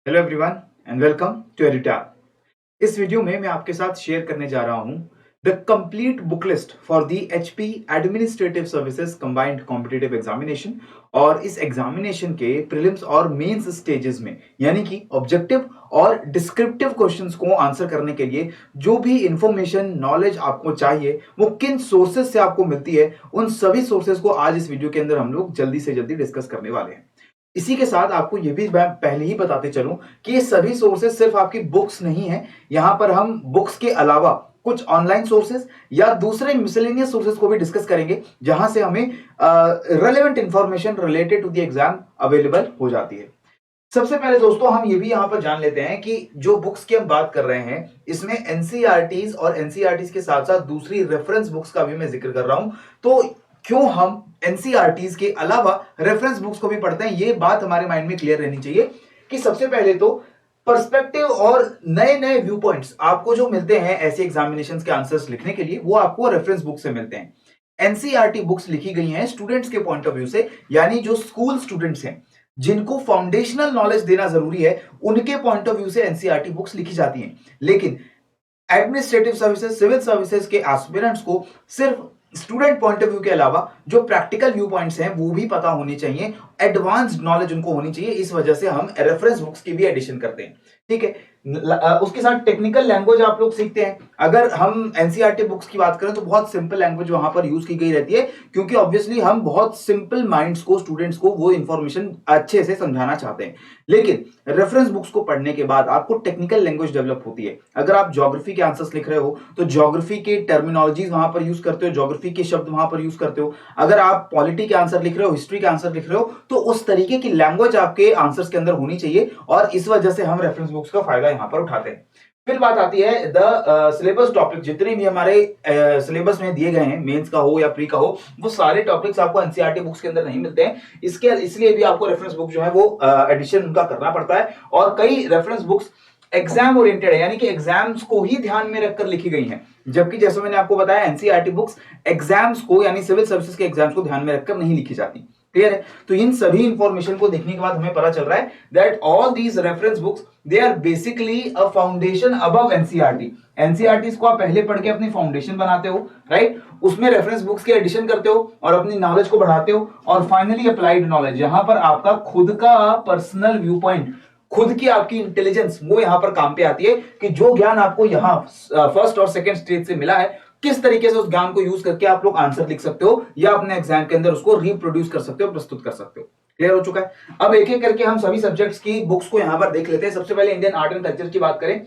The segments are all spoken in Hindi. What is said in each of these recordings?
Hello everyone and welcome to Edutap. इस वीडियो में मैं आपके साथ शेयर करने जा रहा हूं the complete book list for the HP administrative services combined competitive examination. और इस एग्जामिनेशन के प्रीलिम्स और मेंस स्टेजेस में यानी कि ऑब्जेक्टिव और डिस्क्रिप्टिव क्वेश्चंस को आंसर करने के लिए जो भी इंफॉर्मेशन नॉलेज आपको चाहिए वो किन सोर्सेज से आपको मिलती है, उन सभी सोर्सेज को आज इस वीडियो के अंदर हम लोग जल्दी से जल्दी डिस्कस करने वाले हैं। इसी के साथ आपको यह भी मैं पहले ही बताते चलूं कि ये सभी सोर्सेज सिर्फ आपकी बुक्स नहीं है। यहां पर हम बुक्स के अलावा कुछ ऑनलाइन सोर्सेज या दूसरे मिसलेनियस सोर्सेज को भी डिस्कस करेंगे, जहां से हमें relevant information related to the exam available हो जाती है। सबसे पहले दोस्तों हम ये भी यहां पर जान लेते हैं कि जो बुक्स की हम बात कर रहे हैं इसमें एनसीईआरटीज और एनसीईआरटीज के साथ साथ दूसरी रेफरेंस बुक्स का भी मैं जिक्र कर रहा हूं। तो क्यों हम एनसीईआरटीज के अलावा रेफरेंस बुक्स को भी पढ़ते हैं, ये बात हमारे माइंड में क्लियर रहनी चाहिए कि सबसे पहले तो पर्सपेक्टिव और नए नए व्यू पॉइंट्स आपको जो मिलते हैं ऐसे एग्जामिनेशंस के आंसर्स लिखने के लिए, वो आपको रेफरेंस बुक से मिलते हैं। एनसीईआरटी बुक्स लिखी गई हैं स्टूडेंट्स के पॉइंट ऑफ व्यू से, यानी जो स्कूल स्टूडेंट्स हैं जिनको फाउंडेशनल नॉलेज देना जरूरी है, उनके पॉइंट ऑफ व्यू से एनसीईआरटी बुक्स लिखी जाती हैं। लेकिन एडमिनिस्ट्रेटिव सर्विसेज, सिविल सर्विसेज के एस्पिरेंट्स को सिर्फ स्टूडेंट पॉइंट ऑफ व्यू के अलावा जो प्रैक्टिकल व्यू पॉइंट्स हैं वो भी पता होनी चाहिए, एडवांस्ड नॉलेज उनको होनी चाहिए। इस वजह से हम रेफरेंस बुक्स की भी एडिशन करते हैं, ठीक है। उसके साथ टेक्निकल लैंग्वेज आप लोग सीखते हैं। अगर हम एनसीईआरटी बुक्स की बात करें तो बहुत सिंपल लैंग्वेज वहां पर यूज की गई रहती है, क्योंकि ऑब्वियसली हम बहुत सिंपल माइंड्स को, स्टूडेंट्स को वो इंफॉर्मेशन अच्छे से समझाना चाहते हैं। लेकिन रेफरेंस बुक्स को पढ़ने के बाद आपको टेक्निकल लैंग्वेज डेवलप होती है। अगर आप ज्योग्राफी के आंसर्स लिख रहे हो तो ज्योग्राफी के टर्मिनोलॉजीज वहां पर यूज करते हो, ज्योग्राफी के शब्द वहां पर यूज करते हो। अगर आप पॉलिटी के आंसर लिख रहे हो, हिस्ट्री के आंसर लिख रहे हो, तो उस तरीके की लैंग्वेज आपके आंसर्स के अंदर होनी चाहिए, और इस वजह से हम रेफरेंस बुक्स का फायदा यहां पर उठाते हैं। फिर बात आती है द सिलेबस टॉपिक। जितने भी हमारे सिलेबस में दिए गए हैं, मेंस का हो या प्री का हो, वो सारे टॉपिक्स आपको एनसीईआरटी बुक्स के अंदर नहीं मिलते हैं। इसके इसलिए भी आपको रेफरेंस बुक जो है वो एडिशन उनका करना पड़ता है। और कई रेफरेंस बुक्स एग्जाम ओरिएंटेड है, यानी कि एग्जाम्स को ही ध्यान में रखकर लिखी गई हैं, जबकि जैसे मैंने आपको बताया एनसीईआरटी बुक्स एग्जाम्स को, यानी सिविल सर्विसेज के एग्जाम्स को ध्यान में रखकर नहीं लिखी जाती। क्लियर है? तो इन सभी इंफॉर्मेशन को देखने के बाद हमें पता चल रहा है that all these reference books they are basically a foundation above NCERT. NCERT को आप पहले पढ़ के अपनी फाउंडेशन बनाते हो, राइट? उसमें रेफरेंस बुक्स के एडिशन करते हो और अपनी नॉलेज को बढ़ाते हो, और फाइनली अप्लाइड नॉलेज, यहां पर आपका खुद का पर्सनल व्यू पॉइंट, खुद की आपकी इंटेलिजेंस वो यहां पर काम पे आती है कि जो ज्ञान आपको यहां फर्स्ट और सेकंड स्टेज से मिला है, किस तरीके से उस ज्ञान को यूज करके आप लोग आंसर लिख सकते हो या अपने एग्जाम के अंदर उसको रिप्रोड्यूस कर सकते हो, प्रस्तुत कर सकते हो। क्लियर हो चुका है? अब एक एक करके हम सभी सब्जेक्ट्स की बुक्स को यहां पर देख लेते हैं। सबसे पहले इंडियन आर्ट एंड कल्चर की बात करें।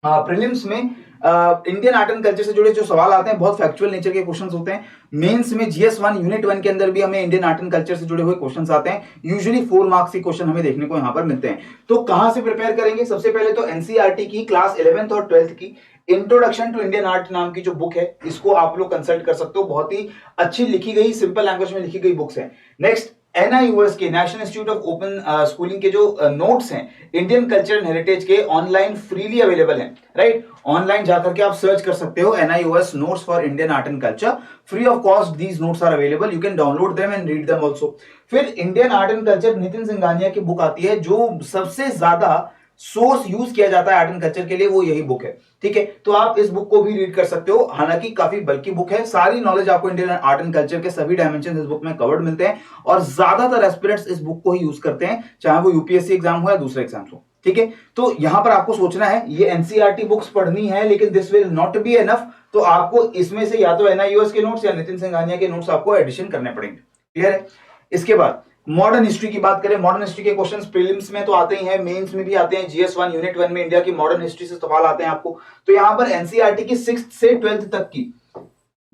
प्रीलिम्स में इंडियन आर्ट एंड कल्चर से जुड़े जो सवाल आते हैं बहुत फैक्चुअल नेचर के क्वेश्चंस होते हैं। मेंस में जीएस1 यूनिट 1 के अंदर भी हमें इंडियन आर्ट एंड कल्चर से जुड़े हुए क्वेश्चंस आते हैं। यूजुअली 4 मार्क्स के क्वेश्चन हमें देखने को यहां पर मिलते हैं। तो कहां से प्रिपेयर करेंगे? सबसे पहले तो एनसीईआरटी की क्लास 11th और 12th की इंट्रोडक्शन टू इंडियन आर्ट नाम की जो बुक है, इसको आप लोग कंसल्ट कर सकते हो। बहुत ही अच्छी लिखी गई, सिंपल लैंग्वेज में लिखी गई बुक्स है। नेक्स्ट, एनआईयूएस के, national institute of open schooling के जो नोट्स हैं इंडियन कल्चर एंड हेरिटेज के, ऑनलाइन फ्रीली अवेलेबल हैं, राइट? ऑनलाइन जाकर के आप सर्च कर सकते हो NIOS notes for Indian art and culture, free of cost these notes are available, you can download them and read them also. फिर Indian art and culture Nitin Singhania की बुक आती है, जो सबसे ज्यादा सोर्स यूज किया जाता है आर्ट एंड कल्चर के लिए, वो यही बुक है, ठीक है। तो आप इस बुक को भी रीड कर सकते हो। हालांकि काफी बल्कि बुक है, सारी नॉलेज आपको इंडियन आर्ट एंड कल्चर के सभी डायमेंशन इस बुक में कवर्ड मिलते हैं, और ज्यादातर एस्पिरेंट्स इस बुक को ही यूज करते हैं, चाहे वो यूपीएससी एग्जाम हो या दूसरे एग्जाम हो, ठीक है। तो यहां पर आपको सोचना है ये एनसीईआरटी बुक्स पढ़नी है, लेकिन this will not be enough. तो आपको इसमें से या तो एनआईयूएस के नोट्स या नितिन सिंघानिया के नोट्स आपको एडिशन करने पड़ेंगे। क्लियर है? इसके बाद मॉडर्न हिस्ट्री की बात करें। मॉडर्न हिस्ट्री के क्वेश्चंस प्रीलिम्स में तो आते ही हैं, मेंस में भी आते हैं। जीएस1 यूनिट 1 में इंडिया की मॉडर्न हिस्ट्री से सवाल आते हैं आपको। तो यहां पर एनसीईआरटी की 6th से 12th तक की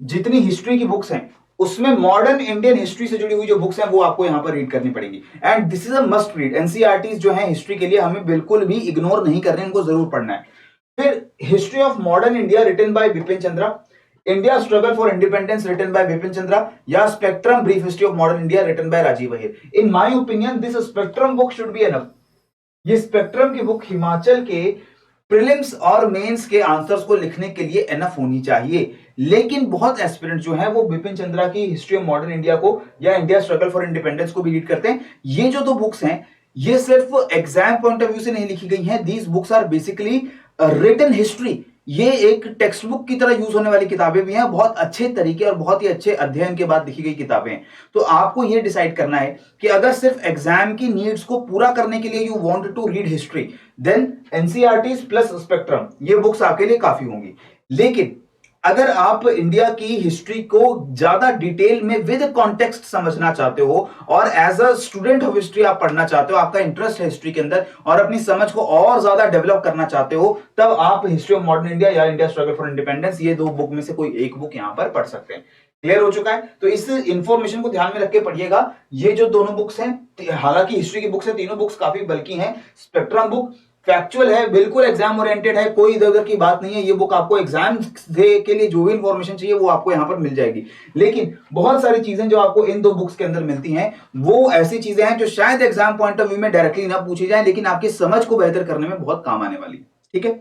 जितनी हिस्ट्री की बुक्स हैं, उसमें मॉडर्न इंडियन हिस्ट्री से जुड़ी हुई जो बुक्स हैं वो आपको यहां पर रीड करनी पड़ेगी, and this is a must read. NCERT जो है हिस्ट्री के लिए हमें बिल्कुल भी इग्नोर नहीं करने, इनको जरूर पढ़ना है। फिर history of modern India written by Bipin Chandra, India struggle for independence written by Bipin Chandra, या spectrum brief history of modern India written by Rajiv Ahir. In my opinion this spectrum book should be enough. ये स्पेक्ट्रम की बुक हिमाचल के प्रीलिम्स और मेंस के आंसर्स को लिखने के लिए एनफ होनी चाहिए। लेकिन बहुत एस्पिरेंट जो है वो बिपिन चंद्रा की हिस्ट्री ऑफ मॉडर्न इंडिया को या इंडिया स्ट्रगल फॉर इंडिपेंडेंस को भी रीड करते हैं। ये जो दो बुक्स हैं ये सिर्फ एग्जाम पॉइंट ऑफ व्यू से नहीं लिखी गई हैं, these books are basically written history. ये एक टेक्स्ट बुक की तरह यूज होने वाली किताबें भी हैं, बहुत अच्छे तरीके और बहुत ही अच्छे अध्ययन के बाद लिखी गई किताबें हैं। तो आपको ये डिसाइड करना है कि अगर सिर्फ एग्जाम की नीड्स को पूरा करने के लिए you want to read history, then NCERT plus Spectrum ये बुक्स आपके लिए काफी होंगी। लेकिन अगर आप इंडिया की हिस्ट्री को ज्यादा डिटेल में विद कॉन्टेक्स्ट समझना चाहते हो और as a student of history आप पढ़ना चाहते हो, आपका इंटरेस्ट है हिस्ट्री के अंदर और अपनी समझ को और ज्यादा डेवलप करना चाहते हो, तब आप हिस्ट्री ऑफ मॉडर्न इंडिया या इंडिया स्ट्रगल फॉर इंडिपेंडेंस ये दो बुक में से कोई एक बुक यहां पर पढ़ सकते हैं। क्लियर हो चुका है? तो इस इंफॉर्मेशन को ध्यान में रख के पढ़िएगा। ये जो दोनों बुक्स हैं, हालांकि हिस्ट्री की बुक्स है, तीनों बुक्स काफी बल्कि हैं। स्पेक्ट्रम बुक फैक्चुअल है, बिल्कुल एग्जाम ओरिएंटेड है, कोई इधर उधर की बात नहीं है। ये बुक आपको एग्जाम के लिए जो भी इंफॉर्मेशन चाहिए वो आपको यहां पर मिल जाएगी। लेकिन बहुत सारी चीजें जो आपको इन दो बुक्स के अंदर मिलती हैं वो ऐसी चीजें हैं जो शायद एग्जाम पॉइंट ऑफ व्यू में डायरेक्टली ना पूछी जाए, लेकिन आपकी समझ को बेहतर करने में बहुत काम आने वाली है। ठीक है,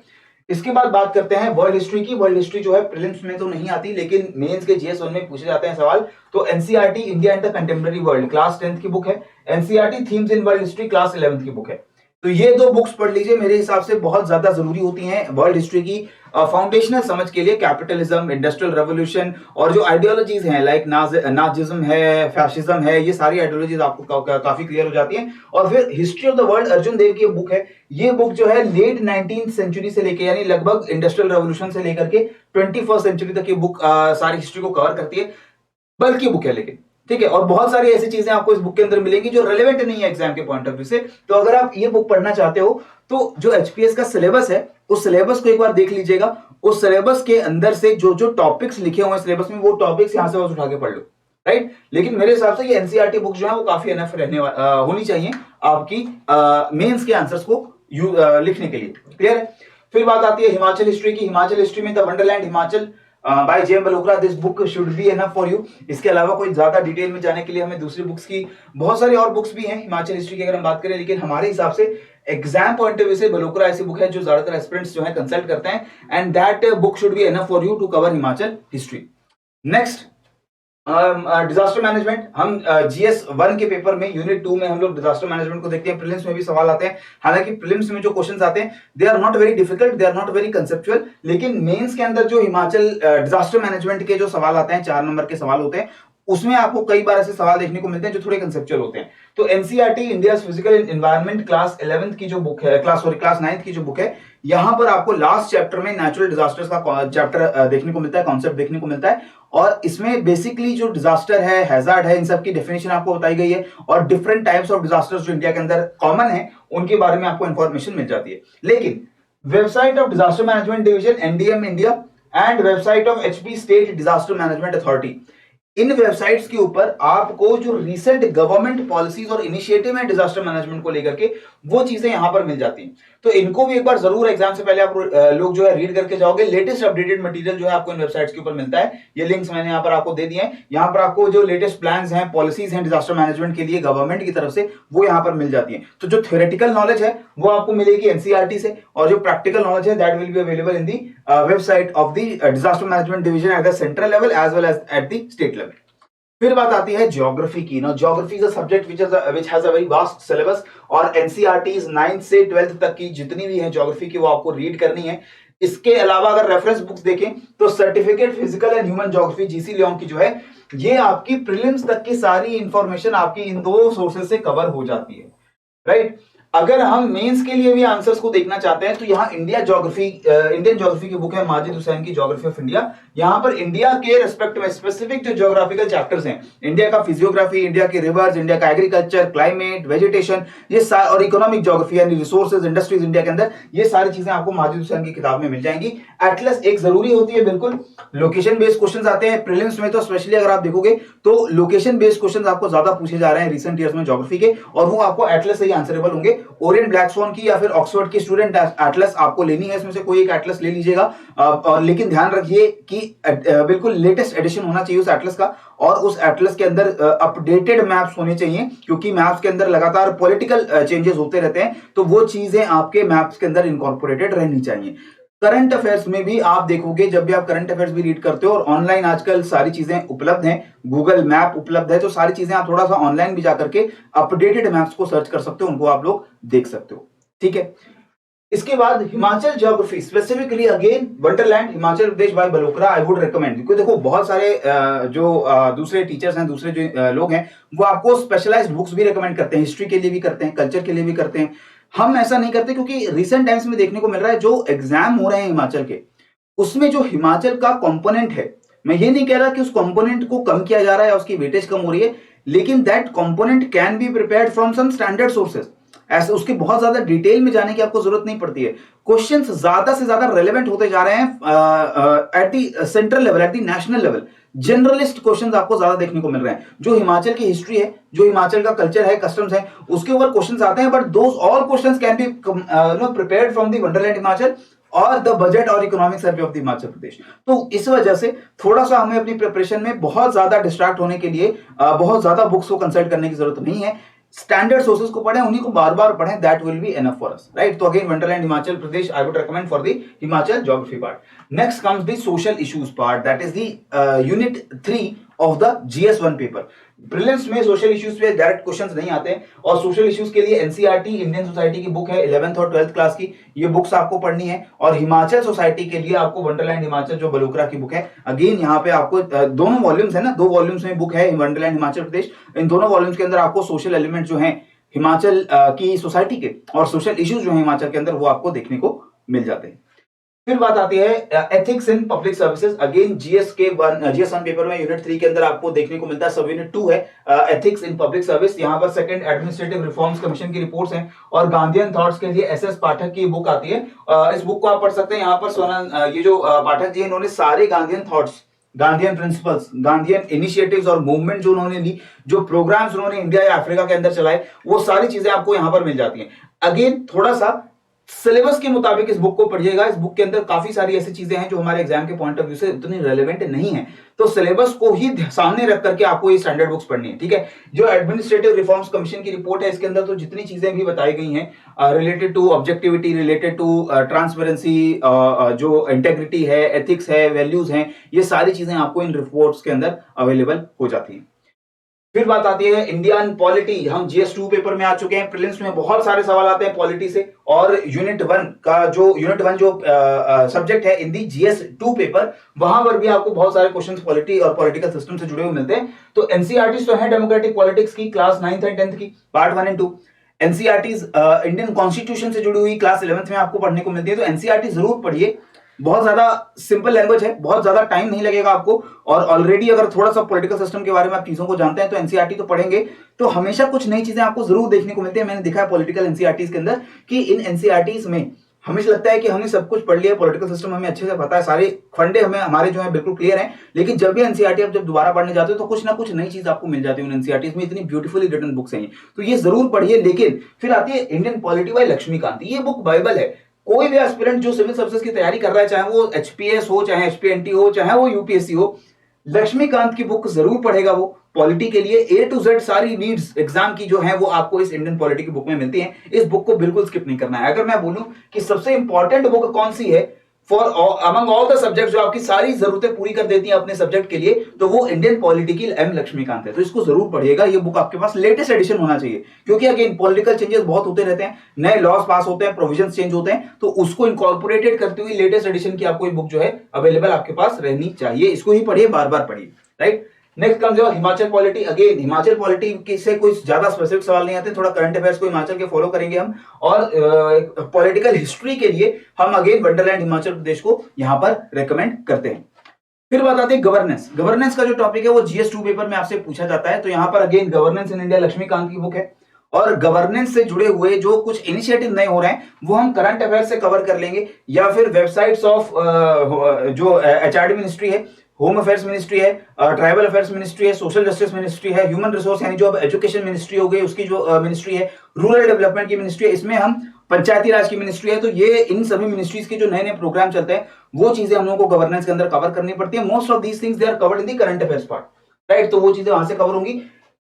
इसके बाद बात करते हैं वर्ल्ड हिस्ट्री की। वर्ल्ड हिस्ट्री जो है प्रीलिम्स में तो नहीं आती, लेकिन मेंस के जीएस 1 में पूछे जाते हैं सवाल। तो NCERT India and the contemporary world class 10th की बुक है, NCERT themes in world history class 11th की बुक है। तो ये दो बुक्स पढ़ लीजिए, मेरे हिसाब से बहुत ज्यादा जरूरी होती हैं वर्ल्ड हिस्ट्री की फाउंडेशनल समझ के लिए। कैपिटलिज्म, इंडस्ट्रियल रेवोल्यूशन और जो आइडियोलॉजीज हैं लाइक नाजिज्म है, फैशिज्म है, ये सारी आइडियोलॉजीज आपको काफी क्लियर हो जाती हैं। और फिर history of the world Arjun Dev की बुक है। ये बुक जो है लेट 19th सेंचुरी से लेकर यानी लगभग इंडस्ट्रियल रेवोल्यूशन से लेकर के 21st सेंचुरी तक ये बुक सारी हिस्ट्री को कवर करती है। बल्कि बुक है लेकिन, ठीक है, और बहुत सारी ऐसी चीजें आपको इस बुक के अंदर मिलेंगी जो रेलेवेंट नहीं है एग्जाम के पॉइंट ऑफ व्यू से। तो अगर आप ये बुक पढ़ना चाहते हो तो जो एचपीएस का सिलेबस है उस सिलेबस को एक बार देख लीजिएगा। उस सिलेबस के अंदर से जो जो टॉपिक्स लिखे हुए हैं सिलेबस में, वो टॉपिक्स यहां से बस उठा के पढ़ लो, राइट। लेकिन मेरे हिसाब से ये एनसीईआरटी बुक जो है वो काफी एनफ होनी चाहिए आपकी मेंस के आंसर्स को लिखने के लिए। क्लियर है? फिर बात आती है हिमाचल हिस्ट्री की। हिमाचल हिस्ट्री में the wonderland Himachal by J M Balokhra, this book should be enough for you. इसके अलावा कोई ज्यादा डिटेल में जाने के लिए हमें दूसरी बुक्स की, बहुत सारी और बुक्स भी हैं हिमाचल हिस्ट्री की अगर हम बात करें, लेकिन हमारे हिसाब से एग्जाम पॉइंट ऑफ व्यू से बलोकरा ऐसी बुक है जो ज्यादातर एस्पिरेंट्स जो है कंसल्ट करते हैं, and that book should be enough for you to cover Himachal history. Next disaster management. हम जीएस 1 के पेपर में यूनिट 2 में हम लोग डिजास्टर मैनेजमेंट को देखते हैं। प्रीलिम्स में भी सवाल आते हैं, हालांकि प्रीलिम्स में जो क्वेश्चंस आते हैं they are not very difficult, they are not very conceptual, लेकिन मेंस के अंदर जो हिमाचल डिजास्टर मैनेजमेंट के जो सवाल आते हैं 4 नंबर के सवाल होते हैं, उसमें आपको कई बार ऐसे सवाल देखने को मिलते हैं जो थोड़े कंसेप्चुअल होते हैं। तो NCERT India physical environment class 11th की जो बुक है, क्लास 9th की जो बुक है, यहां पर आपको लास्ट चैप्टर में नेचुरल डिजास्टर्स का चैप्टर देखने को मिलता है, कॉन्सेप्ट देखने को मिलता है। और इसमें बेसिकली जो डिजास्टर है, हैजार्ड है, इन सब की डेफिनेशन आपको बताई गई है और डिफरेंट टाइप्स ऑफ डिजास्टर्स जो इंडिया के अंदर कॉमन है उनके बारे में आपको इंफॉर्मेशन मिल जाती है। लेकिन website of disaster management division NDM India and website of HP state disaster management authority, in websites के ऊपर आपको जो रिसेंट गवर्नमेंट पॉलिसीज और इनिशिएटिव है डिजास्टर मैनेजमेंट को लेकर के, वो चीजें यहां पर मिल जाती हैं। तो इनको भी एक बार जरूर एग्जाम से पहले आप लोग जो है रीड करके जाओगे। लेटेस्ट अपडेटेड मटेरियल जो है आपको इन वेबसाइट्स के ऊपर मिलता है। ये लिंक्स मैंने यहाँ पर आपको दे दिए हैं। यहाँ पर आपको जो लेटेस्ट प्लान्स हैं, पॉलिसीज हैं डिजास्टर मैनेजमेंट के लिए गवर्नमेंट की तरफ से, वो यहाँ पर मिल जाती है। तो जो थ्योरेटिकल नॉलेज है वो आपको मिलेगी एनसीईआरटी से, और जो प्रैक्टिकल नॉलेज है that will be available in the website of the disaster management division at the central level as well as at the state level. फिर बात आती है ज्योग्राफी की। ना geography is a subject which has a very vast syllabus, और एनसीईआरटी 9th से 12th तक की जितनी भी है ज्योग्राफी की वो आपको रीड करनी है। इसके अलावा अगर रेफरेंस बुक्स देखें तो certificate physical and human geography GC Leong की जो है, ये आपकी प्रीलिम्स तक की सारी इंफॉर्मेशन आपकी इन दो सोर्सेज से कवर हो जाती है, राइट। अगर हम मेंस के लिए भी आंसर्स को देखना चाहते हैं तो यहाँ इंडियन ज्योग्राफी की बुक है माजिद हुसैन की ज्योग्राफी ऑफ इंडिया। यहाँ पर इंडिया के रेस्पेक्ट में स्पेसिफिक जो ज्योग्राफिकल चैप्टर्स हैं, इंडिया का फिजियोग्राफी, इंडिया के रिवर्स, इंडिया का एग्रीकल्चर, क्लाइमेट, वेजिटेशन, ये और इकोनॉमिक ज्योग्राफी यानी रिसोर्सेज, इंडस्ट्रीज इंडिया के अंदर, ये सारी चीजें आपको माजिद हुसैन की किताब में मिल जाएंगी। एटलस एक जरूरी होती है बिल्कुल। लोकेशन बेस्ड क्वेश्चन आते हैं प्रीलिम्स में, तो स्पेशली अगर आप देखोगे तो लोकेशन बेस्ड क्वेश्चन आपको ज्यादा पूछे जा रहे हैं रिसेंट ईयर्स में ज्योग्राफी के, और वो आपको एटलस से ही आंसरेबल होंगे। ओरिएंट ब्लैक स्वान की या फिर ऑक्सफोर्ड की स्टूडेंट एटलस आपको लेनी है, इसमें से कोई एक एटलस ले लीजिएगा, लेकिन ध्यान रखिए कि बिल्कुल लेटेस्ट एडिशन होना चाहिए उस एटलस का, और उस एटलस के अंदर अपडेटेड मैप्स होने चाहिए, क्योंकि मैप्स के अंदर लगातार पॉलिटिकल चेंजेस होते रहते हैं, तो वो चीजें आपके मैप्स के अंदर इनकॉर्पोरेटेड रहनी चाहिए। करंट अफेयर्स में भी आप देखोगे, जब भी आप करंट अफेयर्स भी रीड करते हो और ऑनलाइन आजकल सारी चीजें उपलब्ध हैं, गूगल मैप उपलब्ध है, तो सारी चीजें आप थोड़ा सा ऑनलाइन भी जाकर के अपडेटेड मैप्स को सर्च कर सकते हो, उनको आप लोग देख सकते हो। ठीक है, इसके बाद Himachal geography specifically again wonderland Himachal Pradesh by Balokhra I would recommend, क्योंकि देखो बहुत सारे दूसरे टीचर्स हैं, दूसरे जो लोग हैं, वो आपको स्पेशलाइज्ड बुक्स भी रिकमेंड करते हैं, हिस्ट्री के लिए भी करते हैं, कल्चर के लिए भी करते हैं। हम ऐसा नहीं करते, क्योंकि रिसेंट टाइम्स में देखने को मिल रहा है जो एग्जाम हो रहे हैं हिमाचल के, उसमें जो हिमाचल का कंपोनेंट है, मैं ये नहीं कह रहा कि उस कंपोनेंट को कम किया जा रहा है या उसकी वेटेज कम हो रही है, लेकिन that component can be prepared from some standard sources. ऐसे उसके बहुत ज्यादा डिटेल में जाने की आपको जरूरत नहीं पड़ती है। क्वेश्चंस ज्यादा से ज्यादा रेलेवेंट होते जा रहे हैं at the central level, at the national level. Generalist questions आपको ज्यादा देखने को मिल रहे हैं। जो हिमाचल की हिस्ट्री है, जो हिमाचल का कल्चर है, कस्टम्स है, उसके ऊपर क्वेश्चंस आते हैं, but those all questions can be prepared from the wonderland Himachal और द बजट और economic survey of the Himachal Pradesh. तो इस वजह से थोड़ा सा हमें अपनी प्रिपरेशन में बहुत ज्यादा डिस्ट्रैक्ट होने के लिए बहुत ज्यादा बुक्स को कंसल्ट करने की जरूरत नहीं है। स्टैंडर्ड सोर्सेज को पढ़ें, उन्हीं को बार बार पढ़ें, that will be enough for us, right. तो again wonderland Himachal Pradesh I would recommend for the Himachal geography part. Next comes the social issues part, that is the unit 3 of the GS1 paper. Prelims में सोशल इश्यूज पे डायरेक्ट क्वेश्चंस नहीं आते हैं, और सोशल इश्यूज के लिए एनसीईआरटी इंडियन सोसाइटी की बुक है 11th और 12th क्लास की, ये बुक्स आपको पढ़नी है। और हिमाचल सोसाइटी के लिए आपको वंडरलैंड हिमाचल जो बलोत्रा की बुक है, अगेन यहाँ पे आपको दोनों वॉल्यूम्स है ना, 2 वॉल्यूम्स में बुक है वंडरलैंड हिमाचल प्रदेश। इन दोनों वॉल्यूम्स के अंदर आपको सोशल एलिमेंट जो है हिमाचल की सोसाइटी के और सोशल इश्यूज जो है हिमाचल के अंदर, वो आपको देखने को मिल जाते हैं। फिर बात आती है ethics in public services. Again GS1 paper में यूनिट 3 के अंदर आपको देखने को मिलता है, सब यूनिट 2 है एथिक्स इन पब्लिक सर्विस। यहाँ पर सेकंड एडमिनिस्ट्रेटिव रिफॉर्म्स कमीशन की रिपोर्ट्स हैं, और गांधीयन थॉट्स के लिए SS पाठक की बुक आती है। इस बुक को आप पढ़ सकते हैं। यहाँ पर ये जो पाठक जी, इन्होंने सारे Gandhian thoughts, Gandhian principles, Gandhian initiatives और मूवमेंट जो उन्होंने ली, जो प्रोग्राम्स उन्होंने इंडिया या अफ्रीका के अंदर चलाए, वो सारी चीजें आपको यहाँ पर मिल जाती हैं। अगेन थोड़ा सा सिलेबस के मुताबिक इस बुक को पढ़िएगा। इस बुक के अंदर काफी सारी ऐसी चीजें हैं जो हमारे एग्जाम के पॉइंट ऑफ व्यू से इतनी रेलेवेंट नहीं है, तो सिलेबस को ही सामने रख करके आपको ये स्टैंडर्ड बुक्स पढ़नी है। ठीक है, जो एडमिनिस्ट्रेटिव रिफॉर्म्स कमीशन की रिपोर्ट है, इसके अंदर तो जितनी चीजें भी बताई गई हैं related to objectivity, related to transparency, जो इंटेग्रिटी है, एथिक्स है, वैल्यूज हैं, ये सारी चीजें आपको इन रिपोर्ट्स के अंदर अवेलेबल हो जाती है। फिर बात आती है इंडियन पॉलिटी। हम GS2 पेपर में आ चुके हैं। प्रीलिम्स में बहुत सारे सवाल आते हैं पॉलिटी से, और यूनिट 1 जो सब्जेक्ट है इन दी GS2 पेपर, वहां पर भी आपको बहुत सारे क्वेश्चंस पॉलिटी और पॉलिटिकल सिस्टम से जुड़े हुए मिलते हैं। तो एनसीईआरटी तो है डेमोक्रेटिक पॉलिटिक्स की, क्लास 9th एंड 10th की, part 1 and 2। NCERT Indian constitution से जुड़ी हुई क्लास 11th में आपको पढ़ने को मिलती है। तो एनसीईआरटी जरूर पढ़िए, बहुत ज्यादा सिंपल लैंग्वेज है, बहुत ज्यादा टाइम नहीं लगेगा आपको, और ऑलरेडी अगर थोड़ा सा पॉलिटिकल सिस्टम के बारे में आप चीजों को जानते हैं तो एनसीईआरटी तो पढ़ेंगे, तो हमेशा कुछ नई चीजें आपको जरूर देखने को मिलती है। मैंने देखा है पॉलिटिकल एनसीईआरटीज के अंदर कि इन एनसीईआरटीज में हमें लगता है कि हमने सब कुछ पढ़ लिया, पॉलिटिकल सिस्टम हमें अच्छे से पता है, सारे फंडे हमें हमारे जो है बिल्कुल क्लियर हैं, लेकिन जब भी एनसीईआरटी आप जब दोबारा पढ़ने जाते हो तो कुछ ना कुछ नई चीज आपको मिल जाती है उन एनसीईआरटीज में। इतनी ब्यूटीफुली रिटन बुक्स हैं, तो ये जरूर पढ़िए। लेकिन फिर आती है इंडियन पॉलिटी बाय लक्ष्मीकांत। ये बुक बाइबल है। कोई भी एस्पिरेंट जो सिविल सर्विसेज की तैयारी कर रहा है, चाहे वो HPS हो, चाहे HPNT हो, चाहे वो UPSC हो, लक्ष्मीकांत की बुक जरूर पढ़ेगा। वो पॉलिटी के लिए A to Z सारी नीड्स एग्जाम की जो है वो आपको इस इंडियन पॉलिटी की बुक में मिलती है। इस बुक को बिल्कुल स्किप नहीं करना है। अगर मैं बोलूं कि सबसे इंपॉर्टेंट बुक कौन सी है for among all the subject, जो आपकी सारी जरूरतें पूरी कर देती है अपने सब्जेक्ट के लिए, तो वो इंडियन पॉलिटी की M लक्ष्मीकांत है। तो इसको जरूर पढ़िएगा। ये बुक आपके पास लेटेस्ट एडिशन होना चाहिए, क्योंकि अगेन पॉलिटिकल चेंजेस बहुत होते रहते हैं, नए लॉज पास होते हैं, प्रोविजंस चेंज होते हैं, तो उसको इनकॉर्पोरेटेड करते हुए लेटेस्ट एडिशन की आपको ये बुक जो है अवेलेबल आपके पास रहनी चाहिए। इसको ही पढ़िए, बार बार पढ़िए, right. Next comes your Himachal polity. Again Himachal polity से कोई ज्यादा स्पेसिफिक सवाल नहीं आते, थोड़ा करंट अफेयर्स को हिमाचल के फॉलो करेंगे हम, और पॉलिटिकल हिस्ट्री के लिए हम अगेन वंडरलैंड हिमाचल प्रदेश को यहां पर रेकमेंड करते हैं। फिर बात आती है गवर्नेंस। गवर्नेंस का जो टॉपिक है वो GS2 पेपर में आपसे पूछा जाता है। तो यहां पर again governance in India Laxmikanth की बुक है, और गवर्नेंस से जुड़े हुए जो कुछ इनिशिएटिव नए हो रहे हैं वो हम करंट अफेयर से कवर कर लेंगे, या फिर वेबसाइट्स ऑफ जो HRD मिनिस्ट्री है, होम अफेयर्स मिनिस्ट्री है, ट्राइबल अफेयर्स मिनिस्ट्री है, सोशल जस्टिस मिनिस्ट्री है, ह्यूमन रिसोर्स यानी जो एजुकेशन मिनिस्ट्री हो गई उसकी जो मिनिस्ट्री है, रूरल डेवलपमेंट की मिनिस्ट्री है, इसमें हम पंचायती राज की मिनिस्ट्री है। तो ये इन सभी मिनिस्ट्रीज के जो नए नए प्रोग्राम चलते हैं वो चीजें हम लोगों को गवर्नेंस के अंदर कवर करनी पड़ती है। Most of these things they are covered in the current affairs part, right. तो वो चीजें वहां से कवर होंगी।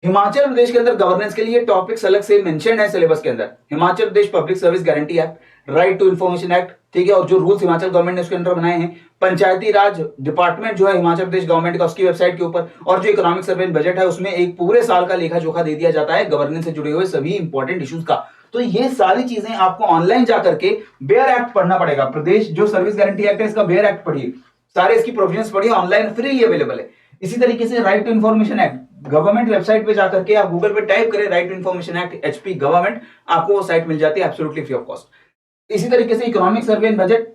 हिमाचल प्रदेश के अंदर गवर्नेंस के लिए टॉपिक्स अलग से मेंशन है सिलेबस के अंदर। Himachal Pradesh public service guarantee act, right to information act, ठीक है, और जो रूल्स हिमाचल गवर्नमेंट ने उसके अंदर बनाए हैं, पंचायती राज डिपार्टमेंट जो है हिमाचल प्रदेश गवर्नमेंट का उसकी वेबसाइट के ऊपर, और जो इकोनॉमिक सर्वे बजट है उसमें एक पूरे साल का लेखा जोखा दे दिया जाता है गवर्नेंस से जुड़े हुए सभी इंपॉर्टेंट इश्यूज का। तो ये सारी चीजें आपको ऑनलाइन जाकर के बेयर एक्ट पढ़ना पड़ेगा। प्रदेश जो सर्विस गारंटी एक्ट है इसका बेयर एक्ट पढ़िए, सारे इसकी प्रोविजंस पढ़िए, ऑनलाइन फ्री अवेलेबल है। इसी तरीके से right to information act, government website पे जाकर के आप गूगल पे टाइप करें right to information act HP government, आपको वो साइट मिल जाती है एब्सोल्युटली फ्री ऑफ कॉस्ट। इसी तरीके से इकोनॉमिक सर्वे एंड बजट,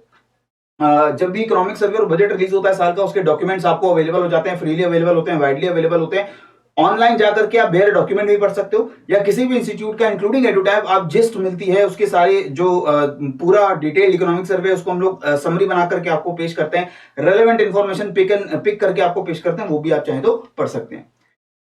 जब भी इकोनॉमिक सर्वे और बजट रिलीज होता है साल का, उसके डॉक्यूमेंट्स आपको अवेलेबल हो जाते हैं, फ्रीली अवेलेबल होते हैं, वाइडली अवेलेबल होते हैं। ऑनलाइन जाकर के आप बेयर डॉक्यूमेंट भी पढ़ सकते हो, या किसी भी इंस्टीट्यूट का इंक्लूडिंग एडुटैब आप जिस्ट मिलती है उसके सारे जो पूरा डिटेल इकोनॉमिक सर्वे उसको हम लोग समरी बना करके आपको पेश करते हैं, रेलेवेंट इंफॉर्मेशन पिक करके आपको पेश करते हैं, वो भी आप चाहें तो पढ़ सकते हैं।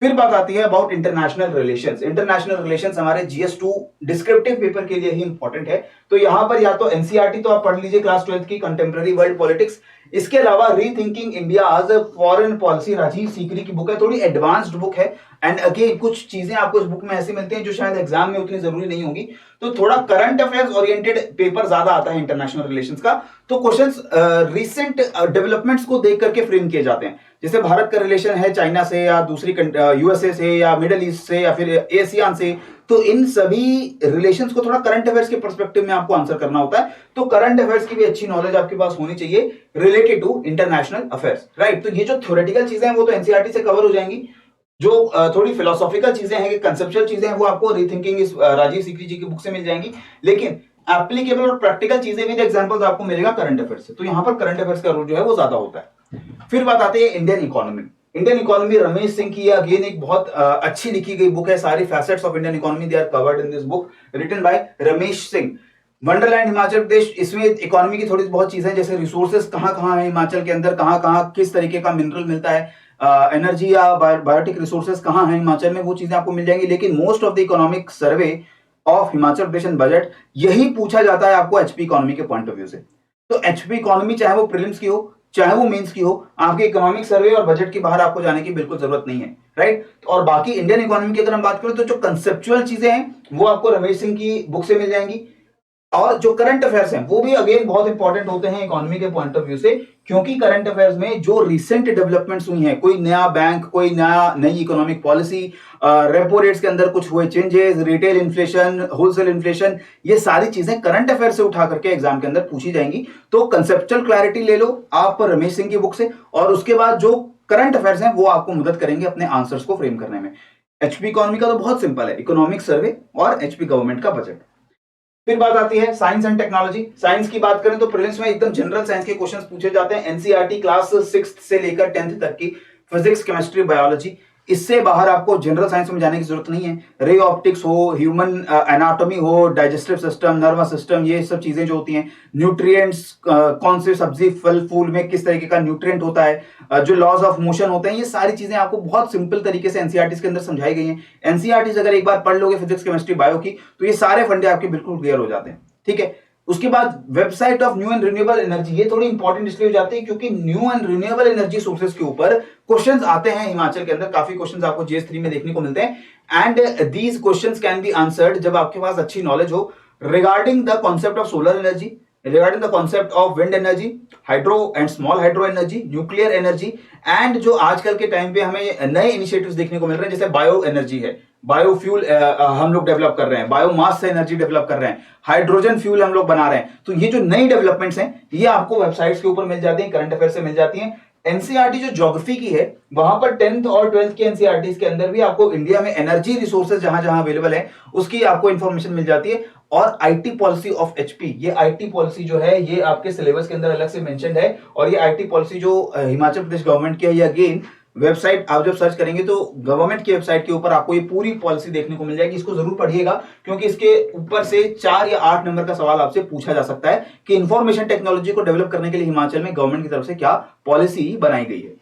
फिर बात आती है about international relations. International relations हमारे जीएस2 डिस्क्रिप्टिव पेपर के लिए ही इंपॉर्टेंट है। तो यहां पर या तो एनसीईआरटी तो आप पढ़ लीजिए क्लास 12th की, कंटेम्प्रेरी वर्ल्ड पॉलिटिक्स, इसके अलावा rethinking India as a foreign policy, Rajiv Sikri की बुक है, थोड़ी एडवांस्ड बुक है। एंड अगेन कुछ चीजें आपको इस बुक में ऐसी मिलती हैं जो शायद एग्जाम में उतनी जरूरी नहीं होगी, तो थोड़ा करंट अफेयर्स ओरिएंटेड पेपर ज्यादा आता है इंटरनेशनल रिलेशंस का। तो क्वेश्चंस रिसेंट डेवलपमेंट्स को देख करके फ्रेम किए जाते हैं, जैसे भारत का रिलेशन है चाइना से या दूसरी यूएसए से या मिडिल ईस्ट से या फिर एशियान से, तो इन सभी रिलेशंस को थोड़ा करंट अफेयर्स के पर्सपेक्टिव में आपको आंसर करना होता है। तो करंट अफेयर्स की भी अच्छी नॉलेज आपके पास होनी चाहिए related to international affairs, right. तो ये जो थ्योरेटिकल चीजें हैं वो तो एनसीईआरटी से कवर हो जाएंगी, जो थोड़ी फिलोसॉफिकल चीजें हैं, कंसेप्चुअल चीजें हैं, वो आपको रीथिंकिंग इस राजीव सीकरी जी की बुक से मिल जाएंगी। लेकिन एप्लीकेबल और प्रैक्टिकल चीजें विद एग्जांपल्स आपको मिलेगा करंट अफेयर्स से, तो यहां पर करंट अफेयर्स का रोल जो है वो ज्यादा होता है। फिर बात आती है Indian economy. Indian economy Ramesh Singh की अगेन एक बहुत अच्छी लिखी गई बुक है, सारी facets of Indian economy they are covered in this book written by Ramesh Singh. Wonderland Himachal Pradesh, इसमें इकोनॉमी की थोड़ी बहुत चीजें, जैसे रिसोर्सेज कहाँ कहाँ है हिमाचल के अंदर, कहाँ कहाँ किस तरीके का मिनरल मिलता है, एनर्जी या बायोटिक रिसोर्सेज कहाँ है हिमाचल में, वो चीजें आपको मिल जाएंगी। लेकिन most of the economic survey of Himachal Pradesh and budget यही पूछा जाता है आपको एचपी इकोनॉमी के पॉइंट ऑफ व्यू से। तो एचपी इकोनॉमी चाहे वो प्रीलिम्स की हो चाहे वो मेंस की हो, आपके इकोनॉमिक सर्वे और बजट के बाहर आपको जाने की बिल्कुल जरूरत नहीं है, राइट। और बाकी इंडियन इकोनॉमी की अगर हम बात करें तो जो कंसेप्चुअल चीजें हैं वो आपको रमेश सिंह की बुक से मिल जाएंगी, और जो करंट अफेयर्स हैं वो भी अगेन बहुत इंपॉर्टेंट होते हैं इकोनॉमी के पॉइंट ऑफ व्यू से, क्योंकि करंट अफेयर्स में जो रिसेंट डेवलपमेंट्स हुई हैं, कोई नया बैंक, कोई नई इकोनॉमिक पॉलिसी, रेपो रेट्स के अंदर कुछ हुए changes, retail inflation, wholesale inflation, ये सारी चीजें करंट अफेयर से उठा करके एग्जाम के अंदर पूछी जाएंगी। तो कंसेप्चुअल क्लैरिटी ले लो आप रमेश सिंह की बुक से, और उसके बाद जो करंट अफेयर्स हैं वो आपको मदद करेंगे अपने आंसर्स को फ्रेम करने में। एचपी इकोनॉमी का तो बहुत सिंपल है, इकोनॉमिक सर्वे और एचपी गवर्नमेंट का बजट। फिर बात आती है साइंस एंड टेक्नोलॉजी। साइंस की बात करें तो प्रीलिम्स में एकदम जनरल साइंस के क्वेश्चंस पूछे जाते हैं, एनसीईआरटी क्लास 6 से लेकर 10th तक की फिजिक्स, केमिस्ट्री, बायोलॉजी। इससे बाहर आपको जनरल साइंस में जाने की जरूरत नहीं है। रे ऑप्टिक्स हो, ह्यूमन एनाटॉमी हो, डाइजेस्टिव सिस्टम, नर्वस सिस्टम, ये सब चीजें जो होती हैं, न्यूट्रिएंट्स, कौन से सब्जी फल फूल में किस तरीके का न्यूट्रिएंट होता है, जो लॉज ऑफ मोशन होते हैं, ये सारी चीजें आपको बहुत सिंपल तरीके से एनसीईआरटी के अंदर समझाई गई हैं। एनसीईआरटी अगर एक बार पढ़ लोगे फिजिक्स, केमिस्ट्री, बायो की, तो ये सारे फंडे आपके बिल्कुल क्लियर हो जाते हैं, ठीक है। उसके बाद website of new and renewable energy, ये थोड़ी इंपॉर्टेंट इसलिए हो जाती है क्योंकि new and renewable energy sources के ऊपर क्वेश्चंस आते हैं हिमाचल के अंदर, काफी क्वेश्चंस आपको जीएस3 में देखने को मिलते हैं। And these questions can be answered जब आपके पास अच्छी नॉलेज हो regarding the concept of solar energy, regarding the concept of wind energy, hydro and small hydro energy, nuclear energy, and जो आजकल के टाइम पे हमें नए इनिशिएटिव्स देखने को मिल रहे हैं, जैसे बायो एनर्जी है, बायोफ्यूल हम लोग डेवलप कर रहे हैं, बायोमास से एनर्जी डेवलप कर रहे हैं, हाइड्रोजन फ्यूल हम लोग बना रहे हैं। तो ये जो नई डेवलपमेंट्स हैं ये आपको वेबसाइट्स के ऊपर मिल जाती हैं, करंट अफेयर से मिल जाती हैं। एनसीईआरटी जो ज्योग्राफी की है वहां पर 10th और 12th के एनसीईआरटी के अंदर भी आपको इंडिया में एनर्जी रिसोर्सेज जहां जहां अवेलेबल है उसकी आपको इंफॉर्मेशन मिल जाती है। और आईटी पॉलिसी ऑफ एचपी, ये आईटी पॉलिसी जो है ये आपके सिलेबस के अंदर अलग से मेंशन्ड है, और ये आईटी पॉलिसी जो हिमाचल प्रदेश गवर्नमेंट की है, ये अगेन वेबसाइट आप जब सर्च करेंगे तो गवर्नमेंट की वेबसाइट के ऊपर आपको ये पूरी पॉलिसी देखने को मिल जाएगी। इसको जरूर पढ़िएगा क्योंकि इसके ऊपर से 4 या 8 नंबर का सवाल आपसे पूछा जा सकता है कि इंफॉर्मेशन टेक्नोलॉजी को डेवलप करने के लिए हिमाचल में गवर्नमेंट की तरफ से क्या पॉलिसी बनाई गई है।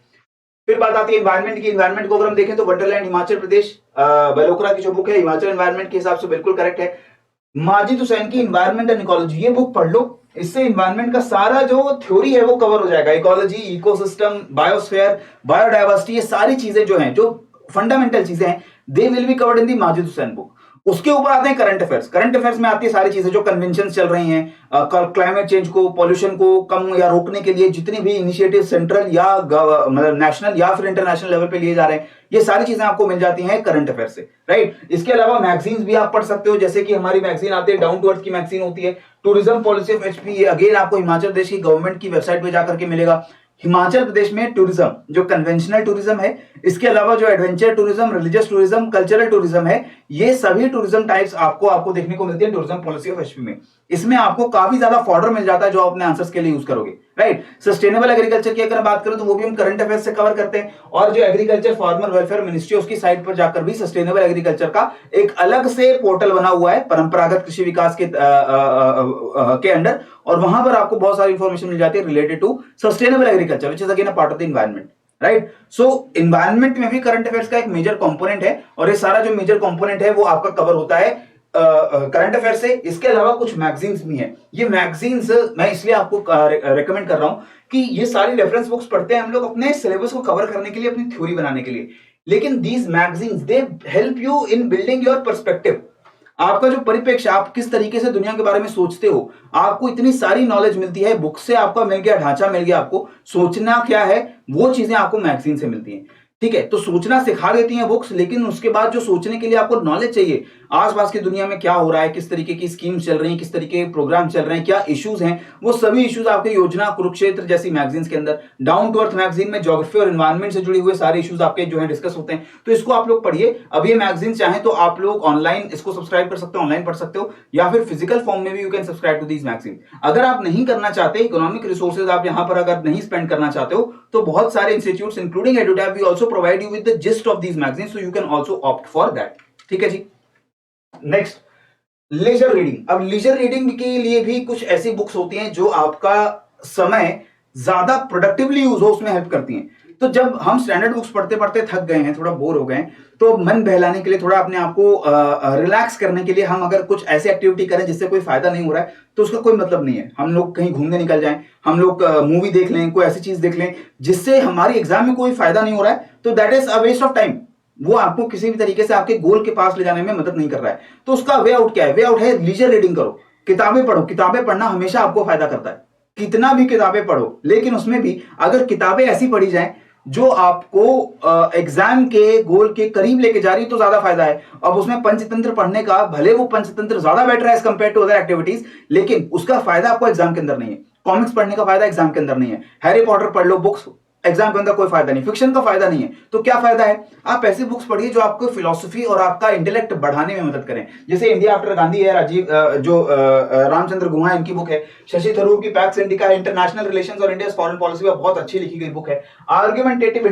फिर बात आती है एनवायरमेंट की। एनवायरमेंट को अगर हम देखें तो वंडरलैंड हिमाचल प्रदेश, बलोकरा की जो बुक है हिमाचल एनवायरमेंट के हिसाब से बिल्कुल करेक्ट है। माजिद हुसैन की एनवायरमेंट एंड इकोलॉजी, ये बुक पढ़ लो, इससे एनवायरमेंट का सारा जो थ्योरी है वो कवर हो जाएगा। इकोलॉजी, इकोसिस्टम, बायोस्फीयर, बायोडायवर्सिटी, ये सारी चीजें जो हैं, जो फंडामेंटल चीजें हैं they will be covered in the Majid Hussain book. उसके ऊपर आते हैं करंट अफेयर्स। करंट अफेयर्स में आती है सारी चीजें जो कन्वेंशन चल रही हैं, क्लाइमेट चेंज को, पॉल्यूशन को कम या रोकने के लिए जितनी भी इनिशिएटिव सेंट्रल या मतलब नेशनल या फिर इंटरनेशनल लेवल पे लिए जा रहे हैं, ये सारी चीजें आपको मिल जाती हैं करंट अफेयर से, राइट। इसके अलावा मैगजीन्स भी आप पढ़ सकते हो, जैसे कि हमारी मैगजीन आती है, डाउन टू अर्थ की मैगजीन होती है, tourism policy of HP, again आपको हिमाचल प्रदेश की गवर्नमेंट की वेबसाइट पे जाकर के मिलेगा। हिमाचल प्रदेश में टूरिज्म जो कन्वेंशनल टूरिज्म है, इसके अलावा जो adventure tourism, religious tourism, cultural tourism है, ये सभी टूरिज्म टाइप्स आपको देखने को मिलती है टूरिज्म पॉलिसी ऑफ एचपी में। इसमें आपको काफी ज्यादा फॉर्डर मिल जाता है जो अपने आंसर्स के लिए यूज करोगे, राइट। सस्टेनेबल एग्रीकल्चर की अगर बात करें तो वो भी हम करंट अफेयर्स से कवर करते हैं, और जो एग्रीकल्चर फार्मर वेलफेयर मिनिस्ट्री उसकी साइट पर जाकर भी सस्टेनेबल एग्रीकल्चर का एक अलग से पोर्टल बना हुआ है परंपरागत कृषि विकास के अंडर, और वहां पर आपको बहुत सारी इंफॉर्मेशन मिल जाती है related to sustainable agriculture which is again a part of the environment, right. So environment में भी करंट अफेयर्स का एक मेजर कंपोनेंट है, और ये सारा जो मेजर कंपोनेंट है वो आपका कवर होता है करंट अफेयर से। इसके अलावा कुछ मैगजीन्स भी हैं। ये मैगजीन्स मैं इसलिए आपको रेकमेंड कर रहा हूं कि ये सारी रेफरेंस बुक्स पढ़ते हैं हम लोग अपने सिलेबस को कवर करने के लिए, अपनी थ्योरी बनाने के लिए, लेकिन these magazines they help you in building your perspective. आपका जो परिप्रेक्ष्य, आप किस तरीके से दुनिया के बारे में सोचते हो, आपको इतनी सारी नॉलेज मिलती है बुक से, आपका मिल गया ढांचा, मिल गया आपको सोचना क्या है, वो चीजें आपको मैगजीन से मिलती हैं, ठीक है। तो सोचना सिखा देती हैं बुक्स, लेकिन उसके बाद जो सोचने के लिए आपको नॉलेज चाहिए, आसपास की दुनिया में क्या हो रहा है, किस तरीके की स्कीम्स चल रही हैं, किस तरीके के प्रोग्राम चल रहे हैं, क्या इश्यूज हैं, वो सभी इश्यूज आपके योजना, कुरुक्षेत्र जैसी मैगजीन्स के अंदर, डाउन टू अर्थ मैगजीन में ज्योग्राफी और एनवायरमेंट से जुड़े हुए सारे इश्यूज आपके जो है डिस्कस होते हैं। तो इसको आप लोग पढ़िए। अब ये मैगजीन चाहे तो आप लोग ऑनलाइन इसको सब्सक्राइब कर सकते हो, ऑनलाइन पढ़ सकते हो, या फिर फिजिकल फॉर्म में भी you can subscribe to these magazine. अगर आप नहीं करना चाहते, इकोनॉमिक रिसोर्सेज आप यहां पर अगर नहीं स्पेंड करना चाहते हो, तो बहुत सारे institutes including Edutap we also provide you with the gist of these magazine, so you can also opt for that, ठीक है जी। Next, leisure reading. अब लेजर रीडिंग के लिए भी कुछ ऐसी बुक्स होती हैं जो आपका समय ज्यादा प्रोडक्टिवली यूज हो उसमें हेल्प करती हैं। तो जब हम स्टैंडर्ड बुक्स पढ़ते पढ़ते थक गए हैं, थोड़ा बोर हो गए हैं, तो मन बहलाने के लिए, थोड़ा अपने आप को रिलैक्स करने के लिए हम अगर कुछ ऐसी एक्टिविटी करें जिससे कोई फायदा नहीं हो रहा है, तो उसका कोई मतलब नहीं है। हम लोग कहीं घूमने निकल जाएं, हम लोग मूवी देख लें, कोई ऐसी चीज देख लें जिससे हमारी एग्जाम में कोई फायदा नहीं हो रहा है, तो that is a waste of time. वो आपको किसी भी तरीके से आपके गोल के पास ले जाने में मदद नहीं कर रहा है। तो उसका वे आउट क्या है? वे आउट है लीजर रीडिंग करो, किताबें पढ़ो। किताबें पढ़ना हमेशा आपको फायदा करता है, कितना भी किताबें पढ़ो, लेकिन उसमें भी अगर किताबें ऐसी पढ़ी जाएं जो आपको एग्जाम के गोल के करीब लेके जा रही है, तो ज्यादा फायदा है। अब उसमें पंचतंत्र पढ़ने का, भले वो पंचतंत्र ज्यादा बेटर है as compare to other activities, लेकिन उसका फायदा आपको एग्जाम के अंदर नहीं है। कॉमिक्स पढ़ने का फायदा एग्जाम के अंदर नहीं है। हैरी पॉटर पढ़ लो बुक्स, एग्जाम के अंदर कोई फायदा नहीं, फिक्शन का फायदा नहीं है। तो क्या फायदा है? आप ऐसी बुक्स पढ़िए जो आपको फिलॉसफी और आपका इंटेलेक्ट बढ़ाने में मदद करें। जैसे इंडिया आफ्टर गांधी है, रामचंद्र गुहा इनकी बुक है। शशि थरूर की पैक्स इंडिका इंटरनेशनल रिलेशंस और इंडिया फॉरेन पॉलिसी में बहुत अच्छी लिखी गई बुक है। आर्गुमेंटेटिव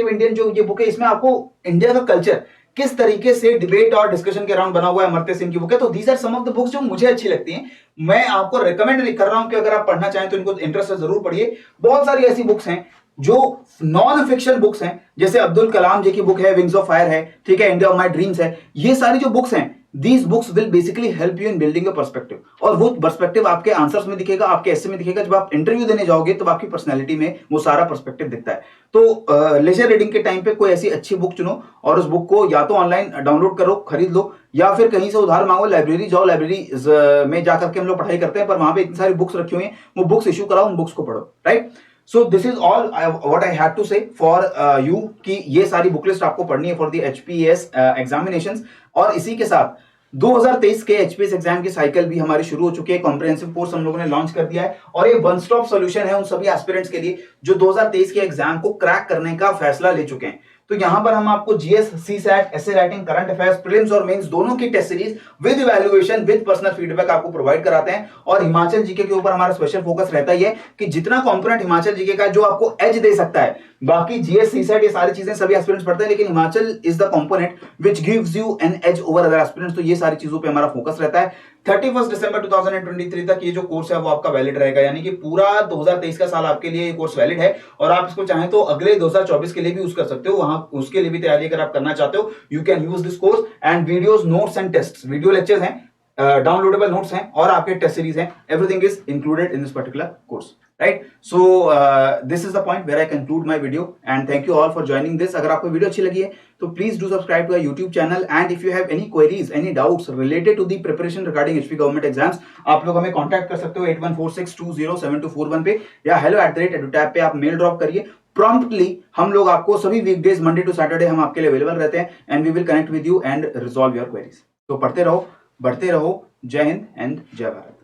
इंडियन जो ये बुक है, इसमें आपको इंडिया का कल्चर किस तरीके से डिबेट और डिस्कशन के राउंड बना हुआ है, अमर्त्य सेन की बुक है। तो these are some of the books जो मुझे अच्छी लगती हैं। मैं आपको रिकमेंड कर रहा हूं कि अगर आप पढ़ना चाहें तो इनको इंटरेस्ट से जरूर पढ़िए। बहुत सारी ऐसी बुक्स हैं जो नॉन फिक्शन बुक्स हैं, जैसे अब्दुल कलाम जी की बुक है, विंग्स ऑफ फायर है, ठीक है, इंडिया ऑफ माय ड्रीम्स है। ये सारी जो बुक्स हैं, these books will basically help you in building a perspective, और वो पर्सपेक्टिव आपके आंसर्स में दिखेगा, आपके ऐसे में दिखेगा। जब आप इंटरव्यू देने जाओगे तो आपकी पर्सनैलिटी में वो सारा पर्सपेक्टिव दिखता है। तो लेजर रीडिंग के टाइम पे कोई ऐसी अच्छी बुक चुनो और उस बुक को या तो ऑनलाइन डाउनलोड करो, खरीद लो, या फिर कहीं से उधार मांगो, लाइब्रेरी जाओ। लाइब्रेरी में जाकर के हम लोग पढ़ाई करते हैं, पर वहां पे इतनी सारी बुक्स रखी हुई हैं, वो बुक्स इशू कराओ, उन बुक्स को पढ़ो, right. So this is all what I had to say for you, कि ये सारी बुकलिस्ट आपको पढ़नी है फॉर द एचपीएस एग्जामिनेशंस। और इसी के साथ 2023 के एचपीएस एग्जाम की साइकिल भी हमारी शुरू हो चुकी है। कॉम्प्रिहेंसिव कोर्स हम लोगों ने लॉन्च कर दिया है, और ये वन स्टॉप सॉल्यूशन है उन सभी एस्पिरेंट्स के लिए जो 2023 के एग्जाम को क्रैक करने का फैसला ले चुके हैं। तो यहां पर हम आपको GS, CSAT, essay writing, current affairs, prelims और मेंस दोनों की test series with evaluation, with personal feedback आपको प्रोवाइड कराते हैं। और हिमाचल जीके के ऊपर हमारा स्पेशल फोकस रहता ही है कि जितना कंपोनेंट हिमाचल जीके का जो आपको एज दे सकता है, बाकी जीएस, सीसैट ये सारी चीजें सभी एस्पिरेंट्स पढ़ते हैं, लेकिन Himachal is the component which gives you an edge over other aspirants. तो ये सारी चीजों पे हमारा फोकस रहता है। 31 दिसंबर 2023 तक ये जो कोर्स है वो आपका वैलिड रहेगा, यानी कि पूरा 2023 का साल आपके लिए ये कोर्स वैलिड है। और आप इसको चाहें तो अगले 2024 के लिए भी यूज कर सकते हो। वहां उसके लिए भी तैयारी अगर आप करना चाहते हो, you can use this course. And videos, notes and test, video lectures हैं, डाउनलोडेबल नोट्स हैं और आपके टेस्ट सीरीज हैं। Everything is included in this particular course. Right. So this is the point where I conclude my video and thank you all for joining this. अगर आपको वीडियो अच्छी लगी है तो please do subscribe to our YouTube channel and if you have any queries any doubts related to the preparation regarding HP government exams, आप लोग हमें कॉन्टैक्ट कर सकते हो 8146207241 पे या hello@edutap पे आप मेल ड्रॉप करिए। प्रॉम्प्टली हम लोग आपको सभी वीकडेज मंडे टू सैटरडे हम आपके लिए अवेलेबल रहते हैं and we will connect with you and resolve your queries. तो पढ़ते रहो, बढ़ते रहो। जय हिंद एंड जय भारत।